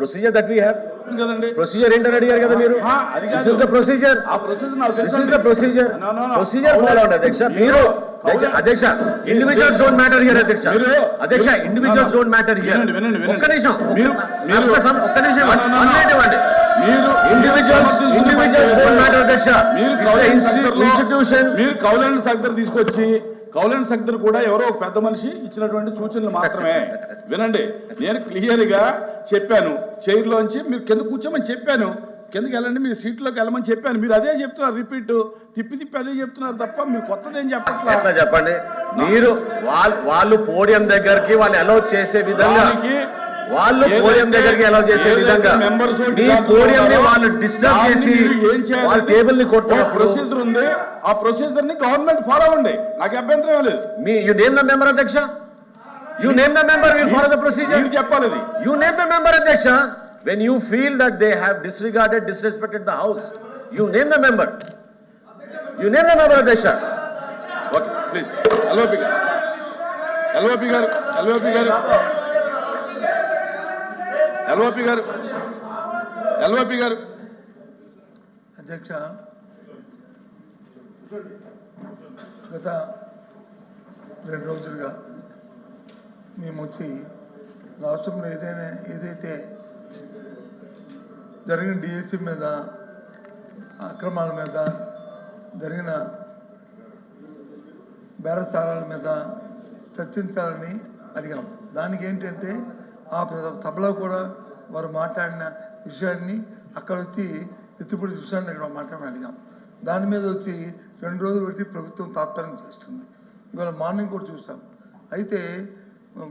Procedure that we have కదండి. Procedure ఏంటని అడిగారు కదా మీరు. అది దిస్ ఇస్ ద ప్రొసీజర్. ఆ ప్రొసీజర్ నాకు this is the procedure. Procedure follow అవ్వండి అధ్యక్ష. మీరు అధ్యక్ష ఇండివిజువల్స్ డోంట్ మ్యాటర్ హియర్ అధ్యక్ష. అధ్యక్ష ఇండివిజువల్స్ డోంట్ మ్యాటర్ హియర్. ఒక్క నిమిషం ఒక్క నిమిషం ఇవ్వండి. మీరు ఇండివిజువల్స్ డోంట్ మ్యాటర్ అధ్యక్ష. ఇన్స్టిట్యూషన్ మీరు కౌలెండ్ సగ్దర్ తీసుకొచ్చి కౌలెండ్ సగ్దర్ కూడా ఎవరో ఒక పెద్ద మనిషి ఇచ్చినటువంటి సూచనలు మాత్రమే. వినండి, నేను క్లియర్ గా చెప్పాను. చైర్లోంచి మీరు కింద కూర్చోమని చెప్పాను. కిందకి వెళ్ళండి, మీరు సీట్లోకి వెళ్ళమని చెప్పాను. మీరు అదే చెప్తున్నారు, రిపీట్ తిప్పి అదే చెప్తున్నారు తప్ప మీరు కొత్తదేం చెప్పట్లా. చెప్పండి. మీరు వాళ్ళు పోడియం దగ్గరికి వాళ్ళు అలౌ చేసే విధంగా వాళ్ళు పోడియం దగ్గరికి అలౌ చేసే విధంగా పోడియంని వాళ్ళు డిస్టర్బ్ చేసి ఏం చేయాలి, వాళ్ళ టేబుల్ ని కొట్టినప్పుడు ప్రొసీజర్ ఉంది. ఆ ప్రొసీజర్ ని గవర్నమెంట్ ఫాలో అవ్వండి, నాకు అభ్యంతరం లేదు. యు నేమ్ ద మెంబర్ అధ్యక్ష. You name the member, we'll follow the procedure. You name the member, Adhyaksha. When you feel that they have disrespected the house, you name the member. You name the member, Adhyaksha. Okay, please. LVP garu. Adhyaksha, గత 2 రోజులుగా మేము వచ్చి రాష్ట్రంలో ఏదైతే జరిగిన DSC మీద అక్రమాల మీద జరిగిన బేరసారాల మీద చర్చించాలని అడిగాం. దానికి ఏంటంటే ఆ సభలో కూడా వారు మాట్లాడిన విషయాన్ని అక్కడ వచ్చి ఎత్తిపొడి విషయాన్ని ఇక్కడ మాట్లాడమని అడిగాం. దాని మీద వచ్చి 2 రోజులు పెట్టి ప్రభుత్వం తాత్పర్యం చేస్తుంది. ఇవాళ మార్నింగ్ కూడా చూసాం. అయితే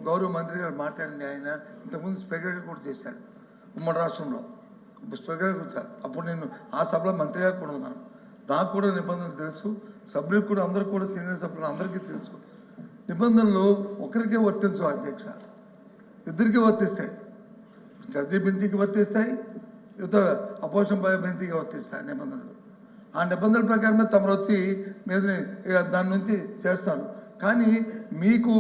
గౌరవ మంత్రి గారు మాట్లాడింది, ఆయన ఇంతకుముందు స్పీకర్గా కూడా చేశాడు ఉమ్మడి రాష్ట్రంలో. స్పీకర్గా వచ్చారు. అప్పుడు నేను ఆ సభలో మంత్రిగా కూడా ఉన్నాను. నాకు కూడా నిబంధనలు తెలుసు, సభ్యులకు కూడా అందరికీ కూడా సీనియర్ సభ్యులు అందరికీ తెలుసు. నిబంధనలు ఒకరికే వర్తించవు అధ్యక్ష, ఇద్దరికీ వర్తిస్తాయి. జడ్జి బెంచికి వర్తిస్తాయి, ఇతర అపోజిషన్ బెంచికి వర్తిస్తాయి నిబంధనలు. ఆ నిబంధనల ప్రకారమే తమరు వచ్చి మీద దాని నుంచి చేస్తాను. కానీ మీకు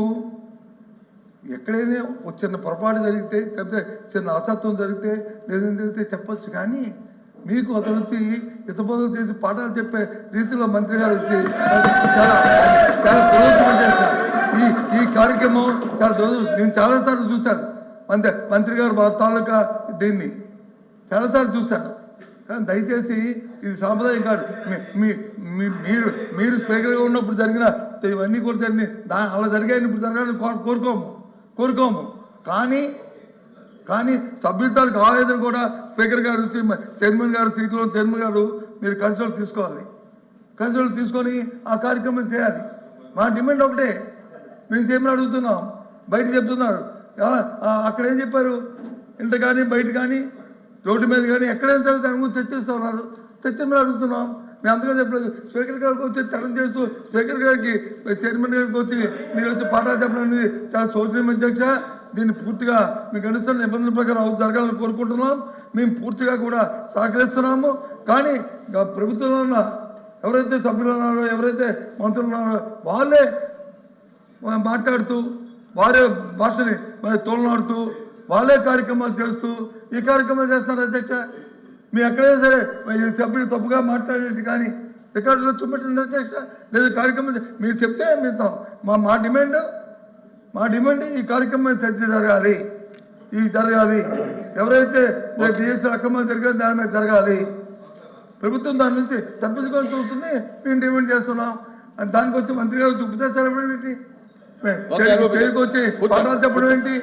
ఎక్కడైనా ఒక చిన్న పొరపాటు జరిగితే, లేకపోతే చిన్న అసత్వం జరిగితే, లేదని జరిగితే చెప్పచ్చు. కానీ మీకు అతను వచ్చి హితబోధలు చేసి పాఠాలు చెప్పే రీతిలో మంత్రి గారు వచ్చి చాలా చాలా దురదృష్టం చేస్తారు. ఈ కార్యక్రమం చాలా నేను చాలాసార్లు చూశాను. మంత్రి గారు తాలూకా దీన్ని చాలాసార్లు చూశాను. కానీ దయచేసి ఇది సాంప్రదాయం కాదు. మీరు స్పీకర్గా ఉన్నప్పుడు జరిగిన ఇవన్నీ కూడా జరిగినాయి, అలా జరిగాయని ఇప్పుడు జరగాలని కోరుకోము. కానీ సభ్యుతాలకు ఆవేదన కూడా స్పీకర్ గారు వచ్చి చైర్మన్ గారు సీట్లో చైర్మన్ గారు మీరు కన్సల్ట్ తీసుకోవాలి. కన్సల్ట్ తీసుకొని ఆ కార్యక్రమం చేయాలి. మా డిమాండ్ ఒకటే, మేము చేయమని అడుగుతున్నాం. బయట చెప్తున్నారు, అక్కడ ఏం చెప్పారు, ఇంట కానీ బయట కానీ రోడ్డు మీద కానీ ఎక్కడైనా సరే దాని గురించి చర్చిస్తూ ఉన్నారు. చర్చమని అడుగుతున్నాం. మేము అంతగా చెప్పలేదు. స్పీకర్ గారికి వచ్చి తరం చేస్తూ స్పీకర్ గారికి చైర్మన్ గారికి వచ్చి మీరు వచ్చి పాఠాలు చెప్పడం అనేది చాలా శోచనీయం అధ్యక్ష. దీన్ని పూర్తిగా మీకు అనుసరణ నిబంధనల ప్రకారం జరగాలని కోరుకుంటున్నాం. మేము పూర్తిగా కూడా సహకరిస్తున్నాము. కానీ ప్రభుత్వంలో ఉన్న ఎవరైతే సభ్యులు ఉన్నారో, ఎవరైతే మంత్రులు ఉన్నారో వాళ్ళే మాట్లాడుతూ వారే భాషని తోలనాడుతూ వాళ్ళే కార్యక్రమాలు చేస్తూ ఈ కార్యక్రమాలు చేస్తున్నారు అధ్యక్ష. మీ ఎక్కడైనా సరే సభ్యులు తప్పుగా మాట్లాడేది కానీ రికార్డులో చూపెట్టండి అధ్యక్ష. లేదా కార్యక్రమం మీరు చెప్తే మీతో మా డిమాండ్ ఈ కార్యక్రమం చర్చ జరగాలి. ఎవరైతే డిఎస్సీ అక్రమాలు జరిగాయో దాని మీద జరగాలి. ప్రభుత్వం దాని నుంచి తప్పించుకొని చూస్తుంది. మేము డిమాండ్ చేస్తున్నాం. దానికి వచ్చి మంత్రి గారు ఉపదేశాలు ఇవ్వడం ఏంటి, వచ్చి పాఠాలు చెప్పడం ఏంటి?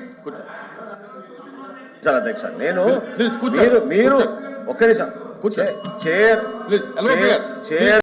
అధ్యక్ష నేను మీరు ఒక్క నిమిషం చైర్